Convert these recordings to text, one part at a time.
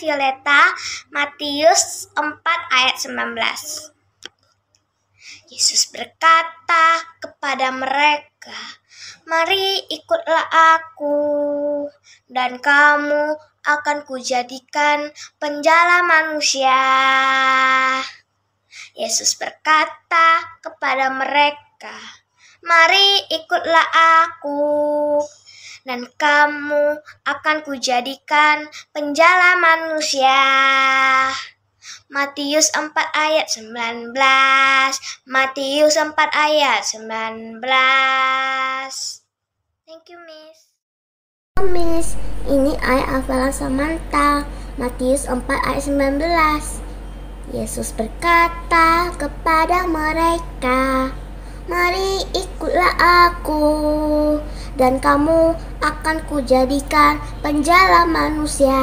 Violeta, Matius 4 ayat 19. Yesus berkata kepada mereka, "Mari ikutlah aku, dan kamu akan kujadikan penjala manusia." Yesus berkata kepada mereka, "Mari ikutlah aku, dan kamu akan kujadikan penjala manusia." Matius 4 ayat 19. Matius 4 ayat 19. Thank you, Miss. Miss, ini ayat hafalan Samantha. Matius 4 ayat 19. Yesus berkata kepada mereka, "Mari ikutlah aku, dan kamu akan kujadikan penjala manusia."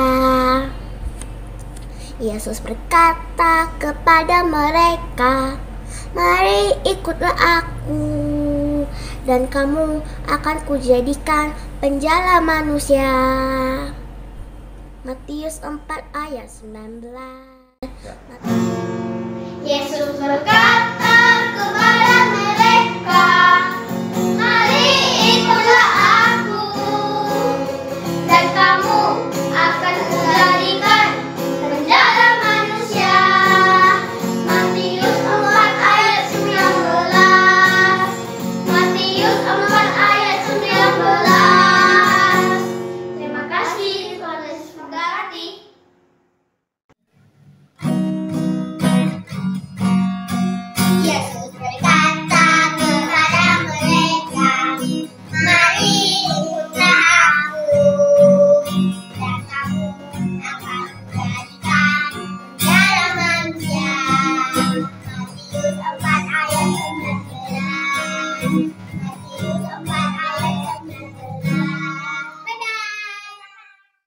Yesus berkata kepada mereka, "Mari ikutlah aku, dan kamu akan kujadikan penjala manusia." Matius 4 ayat 19. Yesus berkata kepada mereka, "Mari ikutlah aku, dan kamu akan kujadikan penjala manusia." Matius 4 ayat 19. Matius 4 ayat 19. Terima kasih, Tuhan Yesus memberkati. Yesus berkata kepada mereka, "Mari ikutlah aku, dan kamu akan kujadikan penjala manusia." Matius 4 ayat 19. Matius 4 ayat 19. Bye-bye.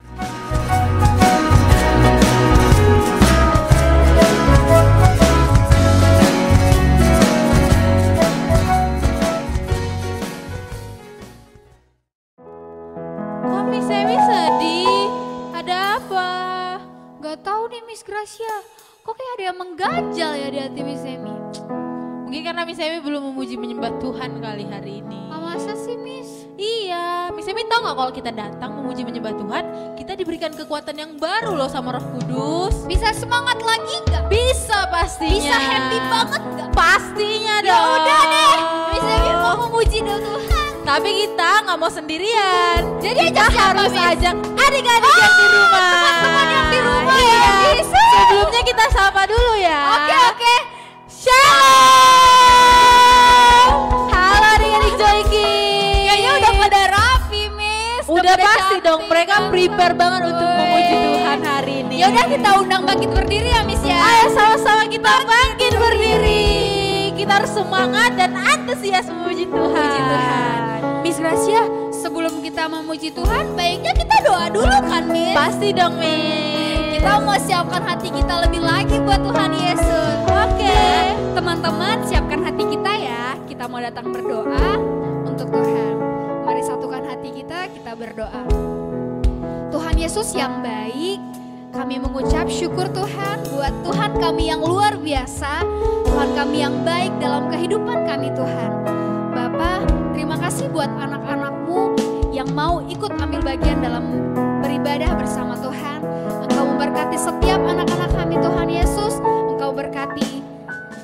Kok Miss Emi sedih? Ada apa? Gak tahu nih Miss Gracia. Kok kayak ada yang mengganjal ya di hati Miss Emi? Mungkin karena Miss Emi belum memuji menyembah Tuhan kali hari ini. Masa sih Miss? Iya, Miss Emi tahu nggak kalau kita datang memuji menyembah Tuhan, kita diberikan kekuatan yang baru loh sama Roh Kudus. Bisa semangat lagi gak? Bisa pastinya. Bisa happy banget gak? Pastinya Ya dong. udah deh, Miss Emi mau memuji Tuhan. Tapi kita nggak mau sendirian. Jadi kita ajak siapa, harus Miss? ajak adik-adik yang di rumah. Teman-teman yang di rumah Iya. ya, Miss. Sebelumnya kita sapa dulu ya. Oke. Shalom. Halo adik-adik Joyki. Kayaknya udah pada rapi Miss. Udah pada pasti cantik dong, mereka banget. prepare banget untuk memuji Tuhan hari ini. Ya udah kita undang bangkit berdiri ya Miss ya. Ayo sama-sama kita bangkit berdiri. Kita harus semangat dan antusias memuji Tuhan. Puji Tuhan. Miss Gracia, sebelum kita memuji Tuhan, baiknya kita doa dulu kan Miss? Pasti dong, Miss. Kita mau siapkan hati kita lebih lagi buat Tuhan Yesus. Oke. Teman-teman siapkan hati kita ya. Kita mau datang berdoa untuk Tuhan. Mari satukan hati kita berdoa. Tuhan Yesus yang baik, kami mengucap syukur Tuhan buat Tuhan kami yang luar biasa. Tuhan kami yang baik dalam kehidupan kami Tuhan. Bapa, terima kasih buat anak-anak-Mu yang mau ikut ambil bagian dalam beribadah bersama Tuhan. Engkau memberkati setiap anak-anak kami Tuhan Yesus. Engkau berkati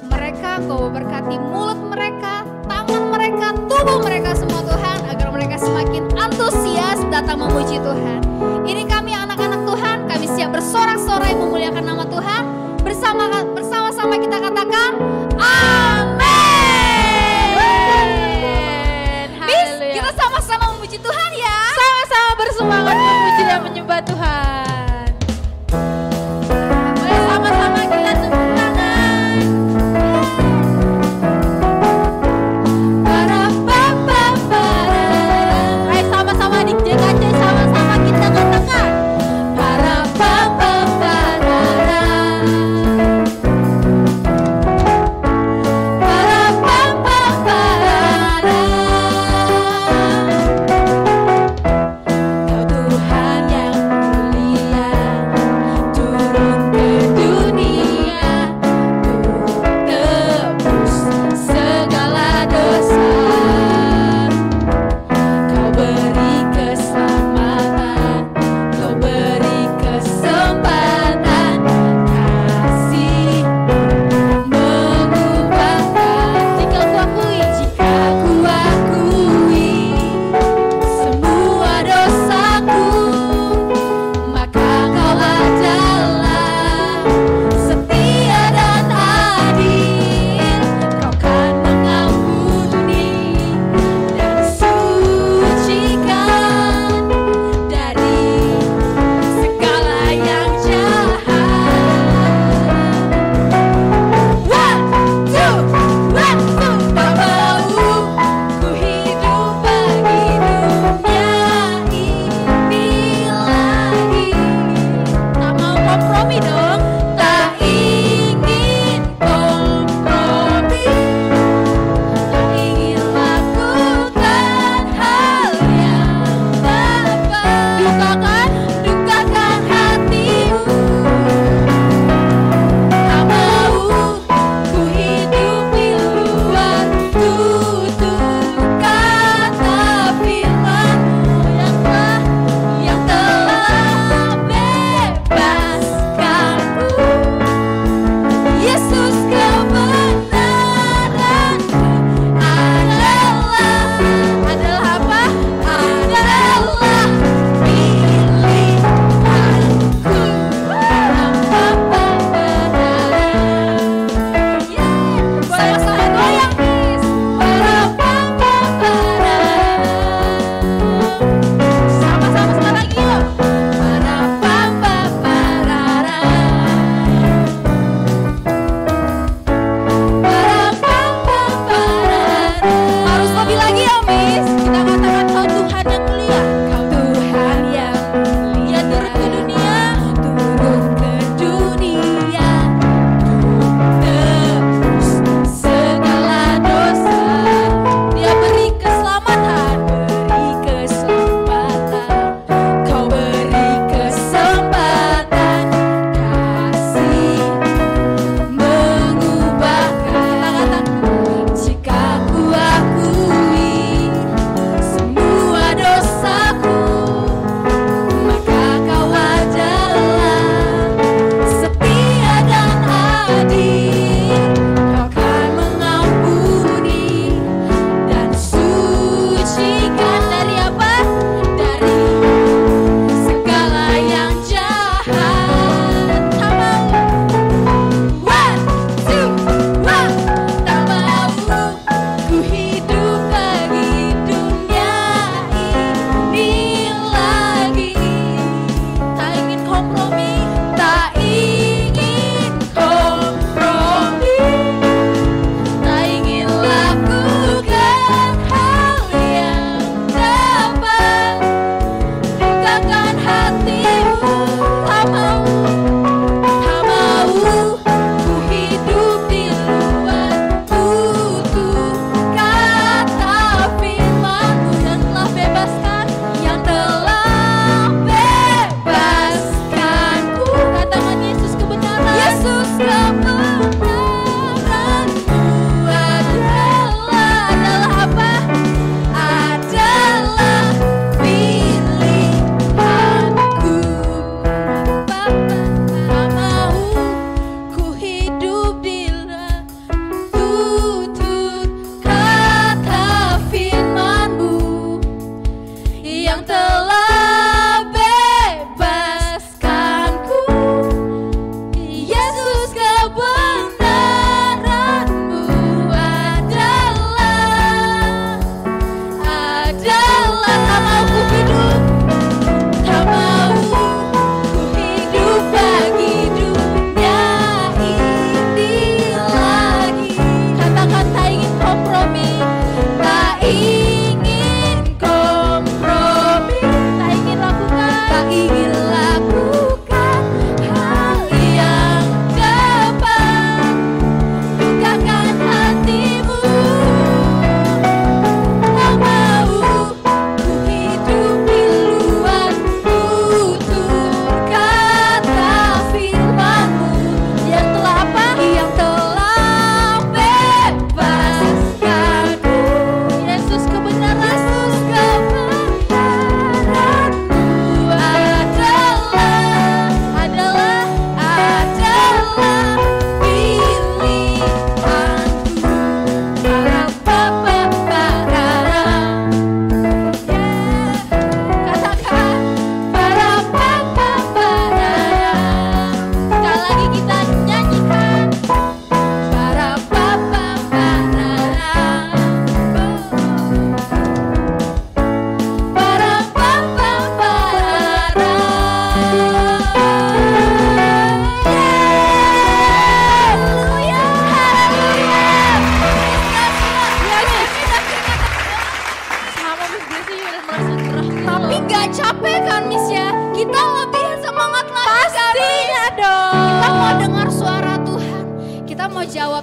mereka, Engkau berkati mulut mereka, tangan mereka, tubuh mereka semua Tuhan, agar mereka semakin antusias datang memuji Tuhan. Ini kami anak-anak Tuhan, kami siap bersorak-sorai memuliakan nama Tuhan. Bersama-sama kita katakan amin. Miss, Haleluya. kita sama-sama memuji Tuhan ya. Sama-sama bersemangat memuji dan menyembah Tuhan. Boleh sama-sama kita tepuk tangan. Ayo sama-sama di JKC, sama-sama kita katakan. Kau Tuhan yang mulia.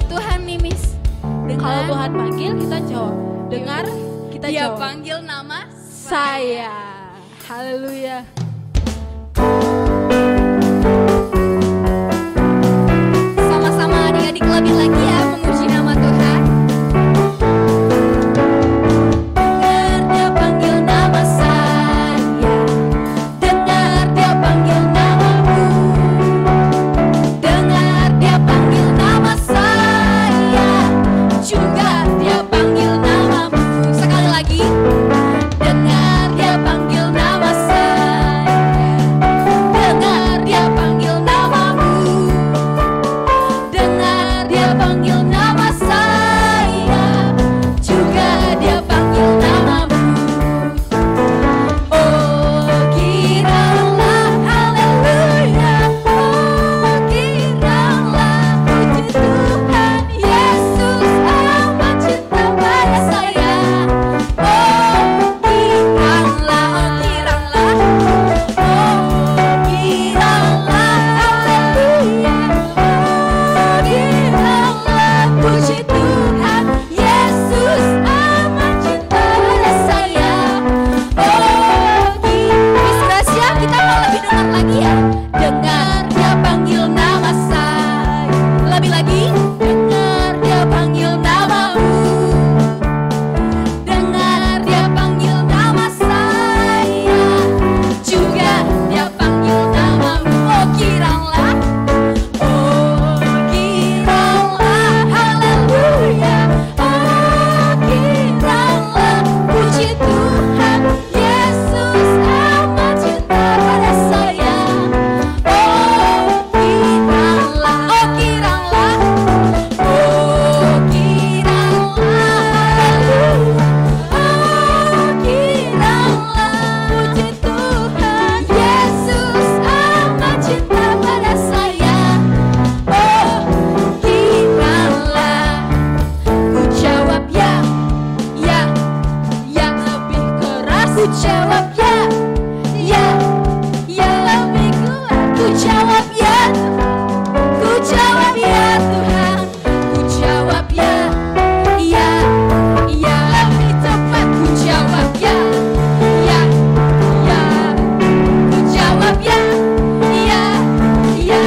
Tuhan nih Miss. Kalau Tuhan panggil kita jawab. Dengar kita Dia jawab. panggil nama Saya. Haleluya. Sama-sama adik-adik lebih lagi ya memuji nama Tuhan. Dengar dia panggil nama saya, dengar dia panggil namamu, dengar dia panggil nama saya, juga dia panggil namamu. Sekali lagi, dengar dia panggil nama saya, dengar dia panggil namamu, dengar dia panggil nama saya, juga dia panggil namamu. Oh kiranya haleluya, oh kiranya puji Tuhan Yesus amat cinta pada saya. Oh kiranya, oh kiranya, oh kiranya haleluya, oh kiranya puji Tuhan Yesus amat cinta pada saya. Miss Gracia, kita mau lebih dengar lagi ya. Dengar dia panggil nama saya. Lebih lagi, dengar dia panggil namamu, dengar dia panggil nama saya, juga dia panggil namamu. Oh kiranya, oh kiranya haleluya, oh kiranya puji Tuhan Yesus amat cinta pada saya. Oh kiranya, oh kiranya, oh kiranya haleluya, oh kiranya puji Tuhan Yesus amat cinta pada saya. Oh kiranya, ku jawab ya, ya lebih keras. Ku jawab ya, ya lebih kuat. Ku jawab ya, ku jawab ya Tuhan. Ku jawab ya, ya lebih cepat. Ku jawab ya, ku jawab ya, ya.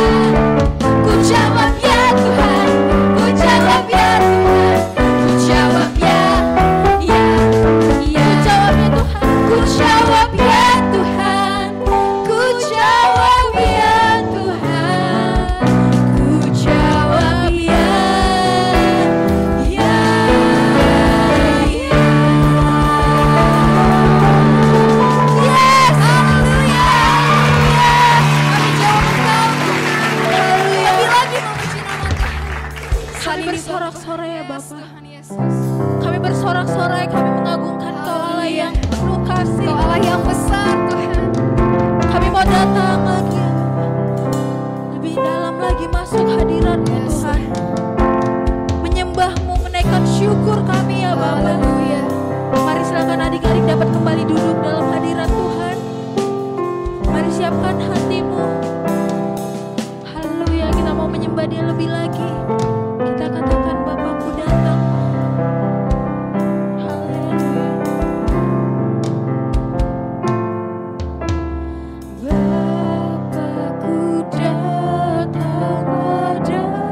Ku jawab ya Tuhan, ku jawab ya Tuhan, ku jawab ya, ku jawab ya Tuhan, ku jawab ya Tuhan, ku jawab ya Tuhan, ku jawab ya, Yes, haleluya, yes, kami jawab Engkau, haleluya. Lebih lagi memuji nama Tuhan. Kami bersorak-sorai ya Bapak. Tuhan Yesus, Kami bersorak-sorai, kami mengagungkan Kau Allah yang penuh kasih. Kau Allah yang besar Tuhan. Kami mau datang lagi ya Bapak. Lebih dalam lagi masuk hadirat-Mu Tuhan. Menyembah-Mu, menaikkan syukur kami ya Bapak. Haleluya. Mari silakan adik-adik dapat kembali duduk dalam hadirat Tuhan. Mari siapkan hatimu. Haleluya, kita mau menyembah Dia lebih lagi. Kita katakan Bapakku datang. Haleluya. Bapakku datang padamu.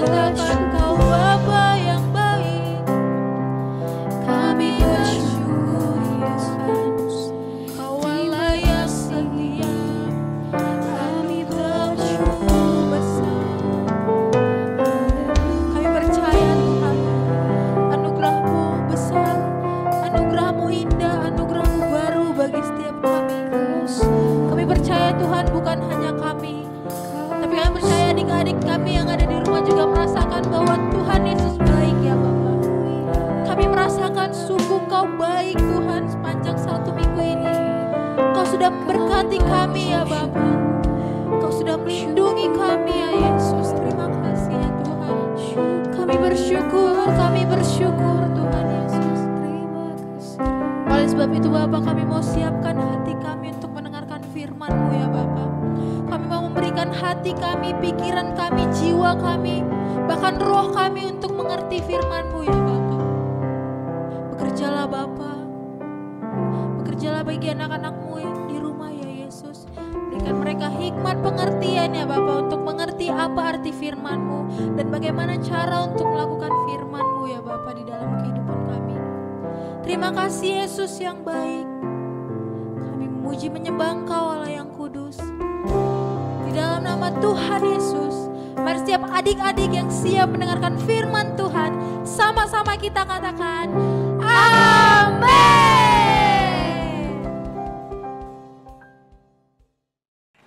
mengatakan Kau Bapa yang baik. Kami bersyukur Yesus, Kau Allah yang setia. Kami bersyukur besar. Kami percaya Tuhan, anugerah-Mu besar, anugerah-Mu indah, anugerah-Mu baru bagi setiap kami. Kami percaya Tuhan, bukan hanya kami, tapi kami percaya adik-adik kami yang ada di rumah juga merasakan bahwa Tuhan Yesus baik ya Bapa. Kami merasakan sungguh Kau baik Tuhan sepanjang 1 minggu ini. Kau sudah memberkati kami ya Bapa. Kau sudah melindungi kami ya Yesus. Terima kasih ya Tuhan. Kami bersyukur Tuhan Yesus. Terima kasih. Oleh sebab itu Bapa, kami mau siapkan hati kami untuk mendengarkan firman-Mu ya Bapa. Kami mau memberikan hati kami, pikiran kami, jiwa kami, bahkan roh kami untuk mengerti firman-Mu ya Bapa. Bekerjalah Bapa, bekerjalah bagi anak-anak-Mu yang di rumah ya Yesus. Berikan mereka hikmat pengertian ya Bapa, untuk mengerti apa arti firman-Mu dan bagaimana cara untuk melakukan firman-Mu ya Bapa di dalam kehidupan kami. Terima kasih Yesus yang baik. Kami memuji menyembah Engkau Allah yang kudus. Di dalam nama Tuhan Yesus, mari setiap adik-adik yang siap mendengarkan firman Tuhan, sama-sama kita katakan, Amin.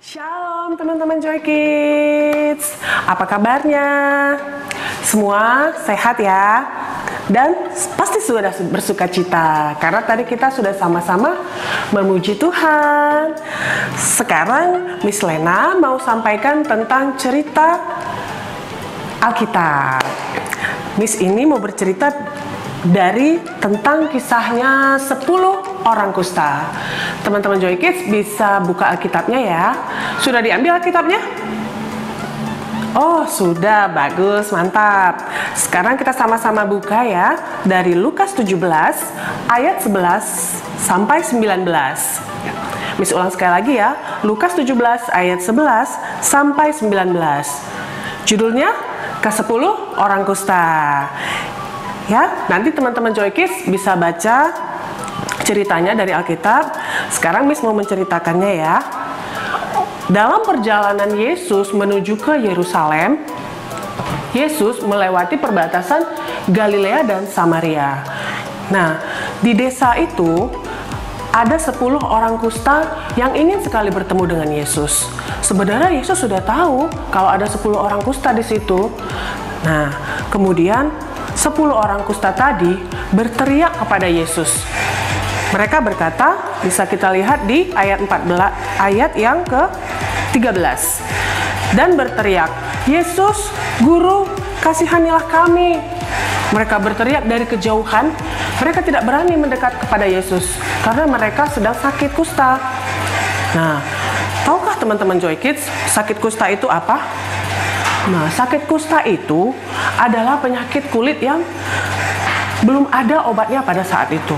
Shalom teman-teman Joy Kids, apa kabarnya? Semua sehat ya? Dan pasti sudah bersuka cita karena tadi kita sudah sama-sama memuji Tuhan. Sekarang Miss Lena mau sampaikan tentang cerita Alkitab. Miss ini mau bercerita dari tentang kisahnya 10 orang kusta. Teman-teman Joy Kids bisa buka Alkitabnya ya. Sudah diambil Alkitabnya? Oh sudah, bagus, mantap. Sekarang kita sama-sama buka ya, dari Lukas 17 ayat 11 sampai 19. Miss ulang sekali lagi ya, Lukas 17 ayat 11 sampai 19. Judulnya ke-10 orang kusta. Ya, nanti teman-teman Joy Kids bisa baca ceritanya dari Alkitab. Sekarang Miss mau menceritakannya ya. Dalam perjalanan Yesus menuju ke Yerusalem, Yesus melewati perbatasan Galilea dan Samaria. Nah, di desa itu ada 10 orang kusta yang ingin sekali bertemu dengan Yesus. Sebenarnya Yesus sudah tahu kalau ada 10 orang kusta di situ. Nah, kemudian 10 orang kusta tadi berteriak kepada Yesus. Mereka berkata, bisa kita lihat di ayat 14, ayat yang ke-13. Dan berteriak, Yesus, Guru, kasihanilah kami. Mereka berteriak dari kejauhan. Mereka tidak berani mendekat kepada Yesus karena mereka sedang sakit kusta. Nah, tahukah teman-teman Joy Kids, sakit kusta itu apa? Nah, sakit kusta itu adalah penyakit kulit yang belum ada obatnya pada saat itu.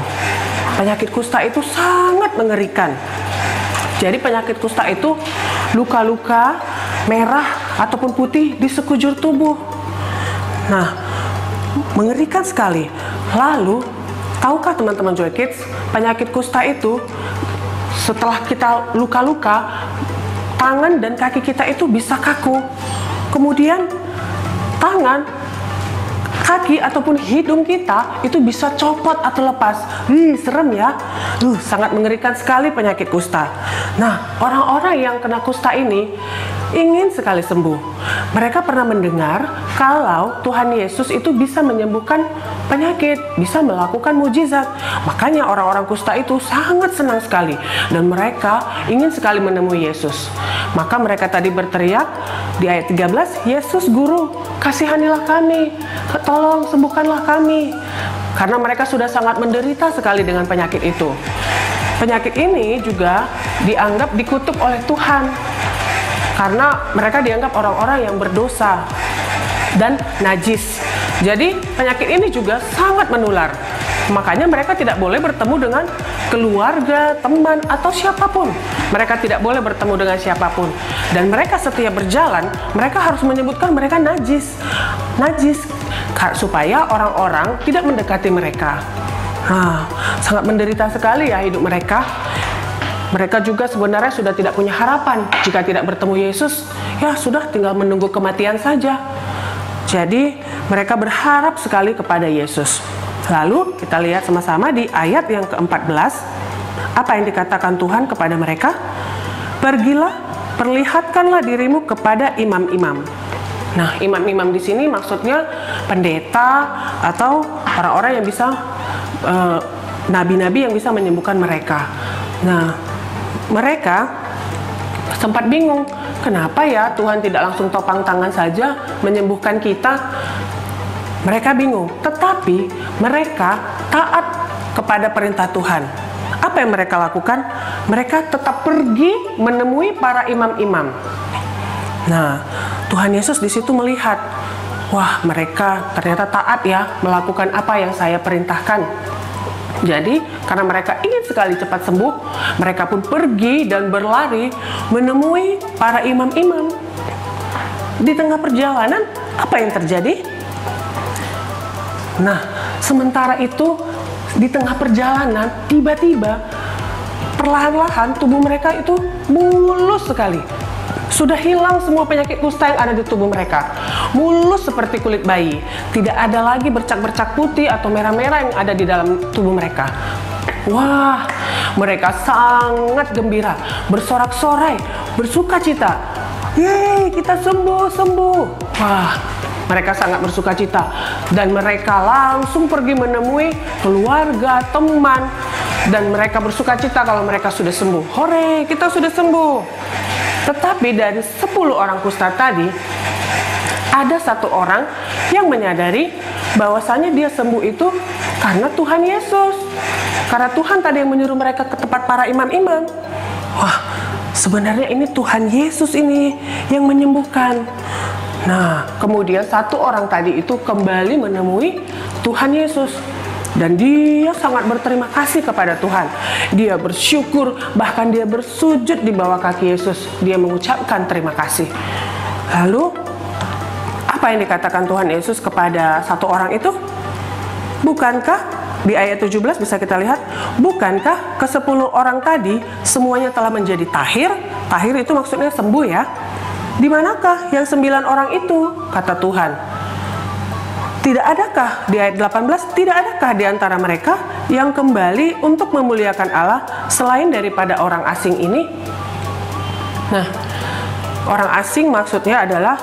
Penyakit kusta itu sangat mengerikan. Jadi penyakit kusta itu luka-luka merah ataupun putih di sekujur tubuh. Nah, mengerikan sekali. Lalu, tahukah teman-teman Joy Kids, penyakit kusta itu setelah kita luka-luka, tangan dan kaki kita itu bisa kaku. Kemudian tangan, kaki ataupun hidung kita itu bisa copot atau lepas. Serem ya. Sangat mengerikan sekali penyakit kusta. Nah, orang-orang yang kena kusta ini ingin sekali sembuh. Mereka pernah mendengar kalau Tuhan Yesus itu bisa menyembuhkan penyakit, bisa melakukan mujizat. Makanya orang-orang kusta itu sangat senang sekali dan mereka ingin sekali menemui Yesus. Maka mereka tadi berteriak di ayat 13, Yesus Guru, kasihanilah kami, tolong sembuhkanlah kami. Karena mereka sudah sangat menderita sekali dengan penyakit itu. Penyakit ini juga dianggap dikutuk oleh Tuhan. Karena mereka dianggap orang-orang yang berdosa dan najis. Jadi penyakit ini juga sangat menular. Makanya mereka tidak boleh bertemu dengan keluarga, teman, atau siapapun. Mereka tidak boleh bertemu dengan siapapun. Dan mereka setiap berjalan, mereka harus menyebutkan mereka najis. najis supaya orang-orang tidak mendekati mereka. Nah, sangat menderita sekali ya hidup mereka. Mereka juga sebenarnya sudah tidak punya harapan. Jika tidak bertemu Yesus, ya sudah tinggal menunggu kematian saja. Jadi mereka berharap sekali kepada Yesus. Lalu kita lihat sama-sama di ayat yang ke-14, apa yang dikatakan Tuhan kepada mereka? Pergilah, perlihatkanlah dirimu kepada imam-imam. Nah, imam-imam di sini maksudnya pendeta atau orang-orang yang bisa nabi-nabi yang bisa menyembuhkan mereka. Nah, mereka sempat bingung, kenapa ya Tuhan tidak langsung topang tangan saja menyembuhkan kita? Mereka bingung, tetapi mereka taat kepada perintah Tuhan. Apa yang mereka lakukan? Mereka tetap pergi menemui para imam-imam. Nah, Tuhan Yesus di situ melihat, wah, mereka ternyata taat ya melakukan apa yang saya perintahkan. Jadi, karena mereka ingin sekali cepat sembuh, mereka pun pergi dan berlari menemui para imam-imam. Di tengah perjalanan, apa yang terjadi? Nah, sementara itu di tengah perjalanan, tiba-tiba perlahan-lahan tubuh mereka itu mulus sekali. Sudah hilang semua penyakit kusta yang ada di tubuh mereka. Mulus seperti kulit bayi. Tidak ada lagi bercak-bercak putih atau merah-merah yang ada di dalam tubuh mereka. Wah, mereka sangat gembira, bersorak-sorai, bersuka cita. Yeay, kita sembuh. Wah, mereka sangat bersuka cita. Dan mereka langsung pergi menemui keluarga, teman. Dan mereka bersuka cita kalau mereka sudah sembuh. Hore, kita sudah sembuh. Tetapi dari 10 orang kusta tadi, ada satu orang yang menyadari bahwasanya dia sembuh itu karena Tuhan Yesus. Karena Tuhan tadi yang menyuruh mereka ke tempat para imam-imam. Wah, sebenarnya ini Tuhan Yesus ini yang menyembuhkan. Nah, kemudian satu orang tadi itu kembali menemui Tuhan Yesus. Dan dia sangat berterima kasih kepada Tuhan. Dia bersyukur, bahkan dia bersujud di bawah kaki Yesus. Dia mengucapkan terima kasih. Lalu, apa yang dikatakan Tuhan Yesus kepada satu orang itu? Bukankah, di ayat 17 bisa kita lihat, bukankah ke-10 orang tadi semuanya telah menjadi tahir? Tahir itu maksudnya sembuh ya. Di manakah yang 9 orang itu? Kata Tuhan. Tidak adakah di ayat 18, tidak adakah di antara mereka yang kembali untuk memuliakan Allah selain daripada orang asing ini? Nah, orang asing maksudnya adalah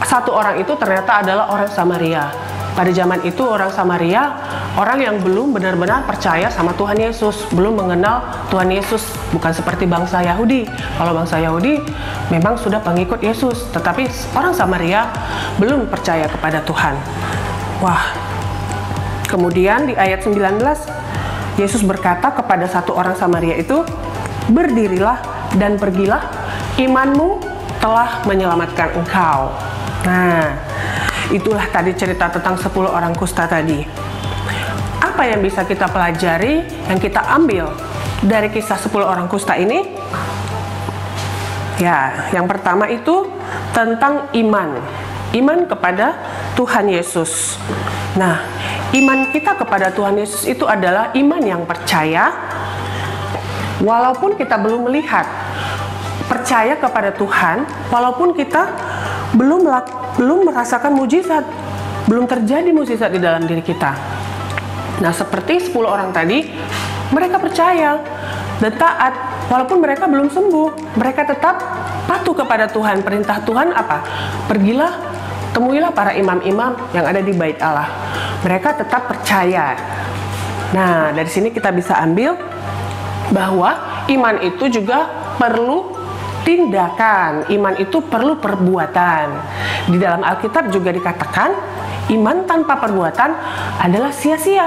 satu orang itu ternyata adalah orang Samaria. Pada zaman itu orang Samaria, orang yang belum benar-benar percaya sama Tuhan Yesus, belum mengenal Tuhan Yesus, bukan seperti bangsa Yahudi. Kalau bangsa Yahudi memang sudah pengikut Yesus, tetapi orang Samaria belum percaya kepada Tuhan. Wah, kemudian di ayat 19, Yesus berkata kepada satu orang Samaria itu, berdirilah dan pergilah, imanmu telah menyelamatkan engkau. Nah, itulah tadi cerita tentang 10 orang kusta tadi. Apa yang bisa kita pelajari, yang kita ambil dari kisah 10 orang kusta ini? Ya, yang pertama itu tentang iman. Iman kepada Tuhan Yesus. Nah, iman kita kepada Tuhan Yesus itu adalah iman yang percaya, walaupun kita belum melihat. Percaya kepada Tuhan, walaupun kita belum merasakan mujizat, belum terjadi mujizat di dalam diri kita. Nah, seperti 10 orang tadi, mereka percaya dan taat, walaupun mereka belum sembuh. Mereka tetap patuh kepada Tuhan. Perintah Tuhan apa? Pergilah, temuilah para imam-imam yang ada di bait Allah. Mereka tetap percaya. Nah, dari sini kita bisa ambil bahwa iman itu juga perlu tindakan. Iman itu perlu perbuatan. Di dalam Alkitab juga dikatakan, iman tanpa perbuatan adalah sia-sia,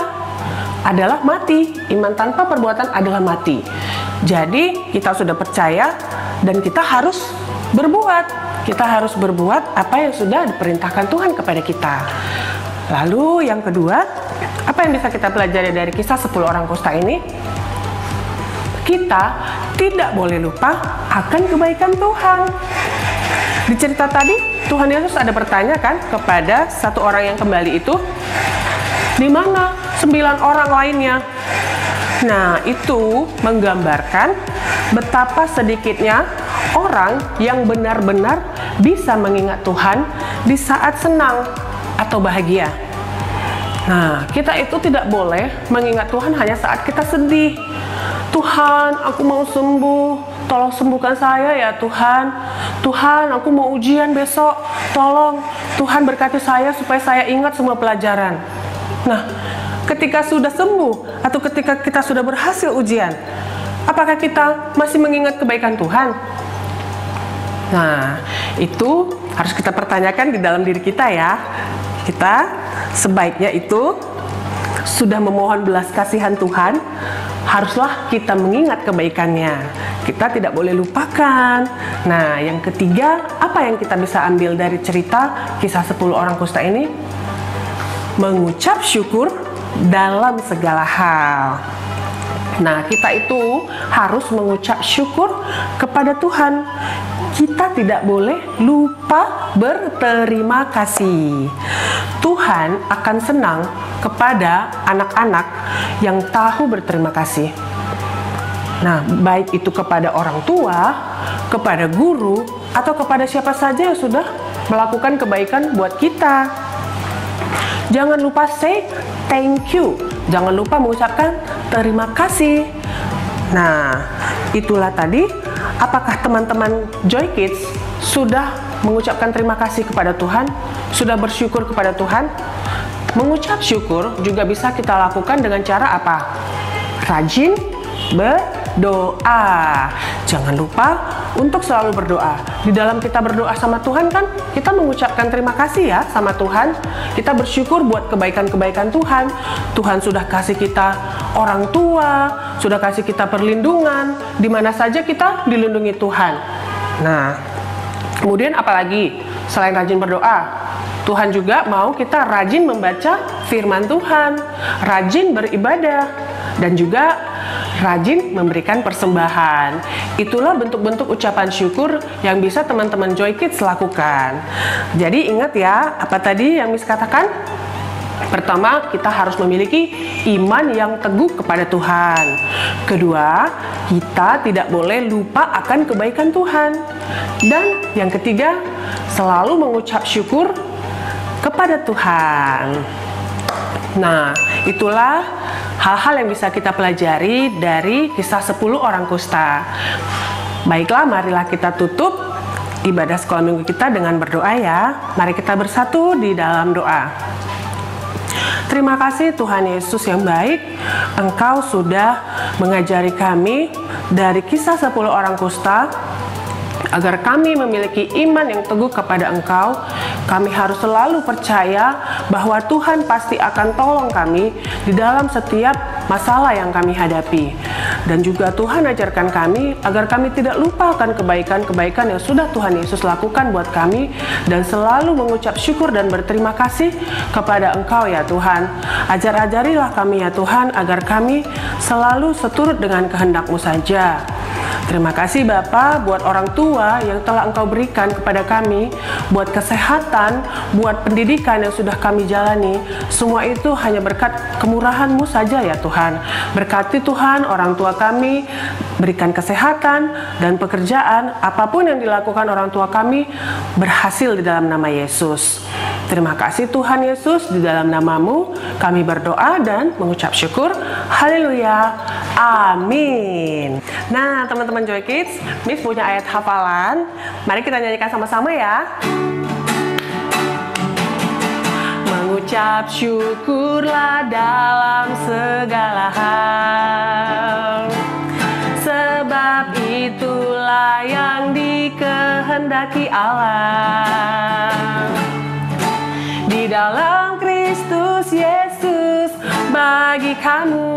adalah mati. Iman tanpa perbuatan adalah mati. Jadi, kita sudah percaya dan kita harus berbuat. Kita harus berbuat apa yang sudah diperintahkan Tuhan kepada kita. Lalu yang kedua, apa yang bisa kita pelajari dari kisah 10 orang kusta ini? Kita tidak boleh lupa akan kebaikan Tuhan. Di cerita tadi, Tuhan Yesus ada bertanya kan kepada satu orang yang kembali itu, di mana 9 orang lainnya? Nah, itu menggambarkan betapa sedikitnya orang yang benar-benar bisa mengingat Tuhan di saat senang atau bahagia. Nah, kita itu tidak boleh mengingat Tuhan hanya saat kita sedih. Tuhan, aku mau sembuh, tolong sembuhkan saya ya Tuhan. Tuhan, aku mau ujian besok, tolong Tuhan berkati saya supaya saya ingat semua pelajaran. Nah, ketika sudah sembuh atau ketika kita sudah berhasil ujian, apakah kita masih mengingat kebaikan Tuhan? Nah, itu harus kita pertanyakan di dalam diri kita ya. Kita sebaiknya itu sudah memohon belas kasihan Tuhan, haruslah kita mengingat kebaikannya. Kita tidak boleh lupakan. Nah, yang ketiga, apa yang kita bisa ambil dari cerita kisah 10 orang kusta ini? Mengucap syukur dalam segala hal. Nah, kita itu harus mengucap syukur kepada Tuhan. Kita tidak boleh lupa berterima kasih. Tuhan akan senang kepada anak-anak yang tahu berterima kasih. Nah, baik itu kepada orang tua, kepada guru, atau kepada siapa saja yang sudah melakukan kebaikan buat kita. Jangan lupa say thank you. Jangan lupa mengucapkan terima kasih. Nah, itulah tadi. Apakah teman-teman Joy Kids sudah mengucapkan terima kasih kepada Tuhan? Sudah bersyukur kepada Tuhan? Mengucap syukur juga bisa kita lakukan dengan cara apa? Rajin berdoa. Jangan lupa untuk selalu berdoa. Di dalam kita berdoa sama Tuhan kan, kita mengucapkan terima kasih ya sama Tuhan. Kita bersyukur buat kebaikan-kebaikan Tuhan. Tuhan sudah kasih kita orang tua, sudah kasih kita perlindungan, di mana saja kita dilindungi Tuhan. Nah, kemudian apalagi selain rajin berdoa, Tuhan juga mau kita rajin membaca firman Tuhan, rajin beribadah, dan juga rajin memberikan persembahan. Itulah bentuk-bentuk ucapan syukur yang bisa teman-teman Joy Kids lakukan. Jadi ingat ya, apa tadi yang Miss katakan? Pertama, kita harus memiliki iman yang teguh kepada Tuhan. Kedua, kita tidak boleh lupa akan kebaikan Tuhan. Dan yang ketiga, selalu mengucap syukur kepada Tuhan. Nah, itulah hal-hal yang bisa kita pelajari dari kisah 10 orang kusta. Baiklah, marilah kita tutup ibadah sekolah minggu kita dengan berdoa ya. Mari kita bersatu di dalam doa. Terima kasih Tuhan Yesus yang baik, Engkau sudah mengajari kami dari kisah 10 orang kusta, agar kami memiliki iman yang teguh kepada Engkau. Kami harus selalu percaya bahwa Tuhan pasti akan tolong kami di dalam setiap masalah yang kami hadapi. Dan juga Tuhan ajarkan kami agar kami tidak lupa akan kebaikan-kebaikan yang sudah Tuhan Yesus lakukan buat kami, dan selalu mengucap syukur dan berterima kasih kepada Engkau ya Tuhan. Ajar-ajarilah kami ya Tuhan, agar kami selalu seturut dengan kehendak-Mu saja. Terima kasih Bapa buat orang tua yang telah Engkau berikan kepada kami, buat kesehatan, buat pendidikan yang sudah kami jalani. Semua itu hanya berkat kemurahan-Mu saja ya Tuhan. Berkati Tuhan orang tua kami, berikan kesehatan dan pekerjaan, apapun yang dilakukan orang tua kami berhasil di dalam nama Yesus. Terima kasih Tuhan Yesus, di dalam nama-Mu kami berdoa dan mengucap syukur. Haleluya. Amin. Nah, teman-teman Joy Kids, Miss punya ayat hafalan. Mari kita nyanyikan sama-sama ya. Mengucap syukurlah dalam segala hal, sebab itulah yang dikehendaki Allah di dalam Kristus Yesus bagi kamu.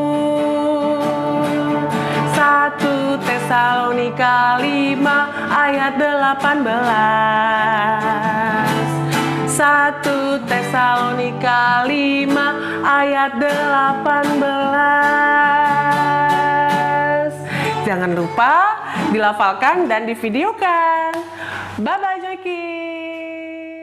1 Tesalonika 5 ayat 18. 1 Tesalonika 5 ayat 18. Jangan lupa dilafalkan dan divideokan. Bye-bye Joy Kids.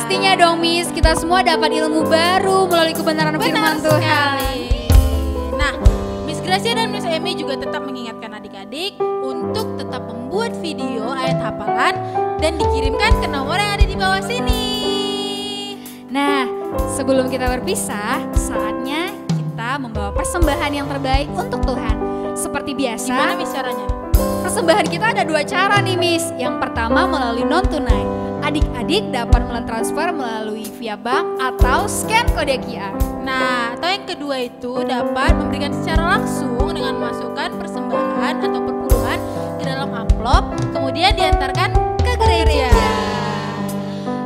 Pastinya dong Miss, kita semua dapat ilmu baru melalui kebenaran firman Tuhan. Sekali. Nah, Miss Gracia dan Miss Emi juga tetap mengingatkan adik-adik untuk tetap membuat video ayat hafalan dan dikirimkan ke nomor yang ada di bawah sini. Nah, sebelum kita berpisah, saatnya kita membawa persembahan yang terbaik untuk Tuhan. Seperti biasa, Gimana Miss caranya? persembahan kita ada 2 cara nih Miss. Yang pertama melalui non tunai. Adik-adik dapat mentransfer melalui via bank atau scan kode QR. Nah, atau yang kedua itu dapat memberikan secara langsung dengan memasukkan persembahan atau perpuluhan ke dalam amplop, kemudian diantarkan ke gereja.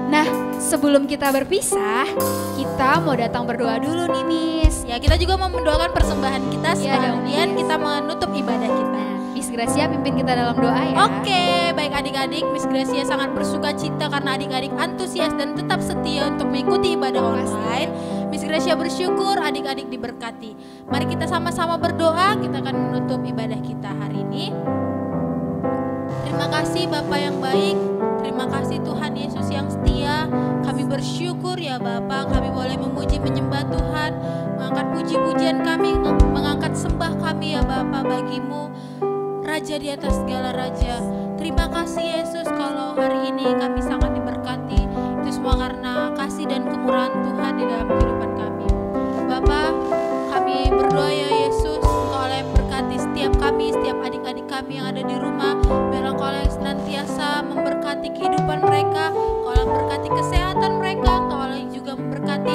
Nah, sebelum kita berpisah, kita mau datang berdoa dulu nih Miss. Ya, kita juga mau mendoakan persembahan kita Iya dong, sekalian Miss. kita menutup ibadah kita. Miss Gracia pimpin kita dalam doa ya. Oke, baik adik-adik, Miss Gracia sangat bersuka cita karena adik-adik antusias dan tetap setia untuk mengikuti ibadah online. Miss Gracia bersyukur adik-adik diberkati. Mari kita sama-sama berdoa, kita akan menutup ibadah kita hari ini. Terima kasih Bapa yang baik, terima kasih Tuhan Yesus yang setia. Kami bersyukur ya Bapa, kami boleh memuji menyembah Tuhan, mengangkat puji-pujian kami, mengangkat sembah kami ya Bapa bagimu, Raja di atas segala raja. Terima kasih Yesus kalau hari ini kami sangat diberkati. Itu semua karena kasih dan kemurahan Tuhan di dalam kehidupan kami. Bapa, kami berdoa ya Yesus, Engkau yang berkati setiap kami, setiap adik-adik kami yang ada di rumah. Biar Engkau yang senantiasa memberkati kehidupan mereka, Engkau yang berkati kesehatan mereka, Engkau yang juga memberkati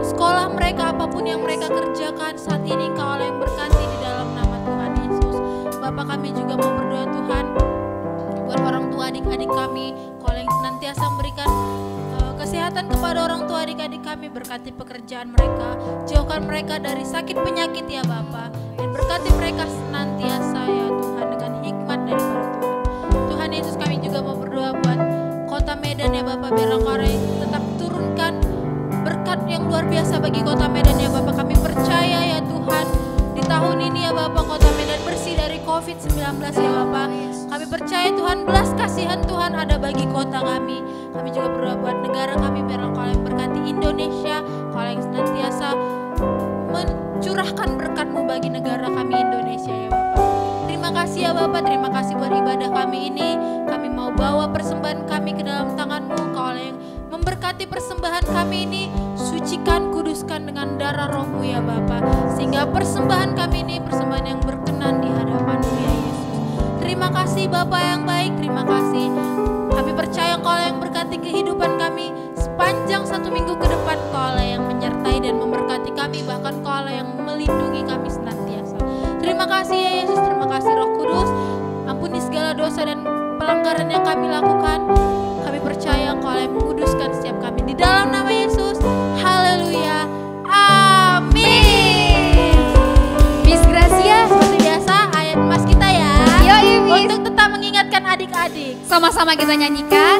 sekolah mereka, apapun yang mereka kerjakan saat ini, Engkau yang berkati di dalam nama Tuhan Yesus. Bapak, kami juga mau berdoa Tuhan buat orang tua adik-adik kami, Engkau yang senantiasa memberikan kesehatan kepada orang tua adik-adik kami, berkati pekerjaan mereka, jauhkan mereka dari sakit penyakit ya Bapa, dan berkati mereka senantiasa ya Tuhan dengan hikmat daripada Tuhan. Tuhan Yesus, kami juga mau berdoa buat kota Medan ya Bapa, biar Engkau tetap turunkan berkat yang luar biasa bagi kota Medan ya Bapa. Kami percaya ya Tuhan, di tahun ini ya Bapa, kota Medan bersih dari COVID-19 ya Bapa. Kami percaya Tuhan, belas kasihan Tuhan ada bagi kota kami. Kami juga berdoa buat negara kami, biar Engkau yang berkati Indonesia, Engkau yang senantiasa mencurahkan berkat-Mu bagi negara kami Indonesia ya Bapa. Terima kasih ya Bapa, terima kasih buat ibadah kami ini. Kami mau bawa persembahan kami ke dalam tangan-Mu, Engkau yang memberkati persembahan kami ini, sucikan, kuduskan dengan darah Roh-Mu ya Bapa, sehingga persembahan kami ini persembahan yang berkenan di hadapan-Mu ya Yesus. Terima kasih Bapa yang baik, terima kasih. Kami percaya Engkau yang berkati kehidupan kami sepanjang 1 minggu ke depan. Engkau yang menyertai dan memberkati kami, bahkan Engkau yang melindungi kami senantiasa. Terima kasih ya Yesus, terima kasih Roh Kudus. Ampuni segala dosa dan pelanggaran yang kami lakukan. Kami percaya Engkau yang menguduskan setiap kami. Di dalam nama Yesus, haleluya, amin. Miss Gracia, Seperti biasa, ayat emas kita ya, Yoi, Miss. untuk tetap mengingatkan adik-adik. Sama-sama kita nyanyikan.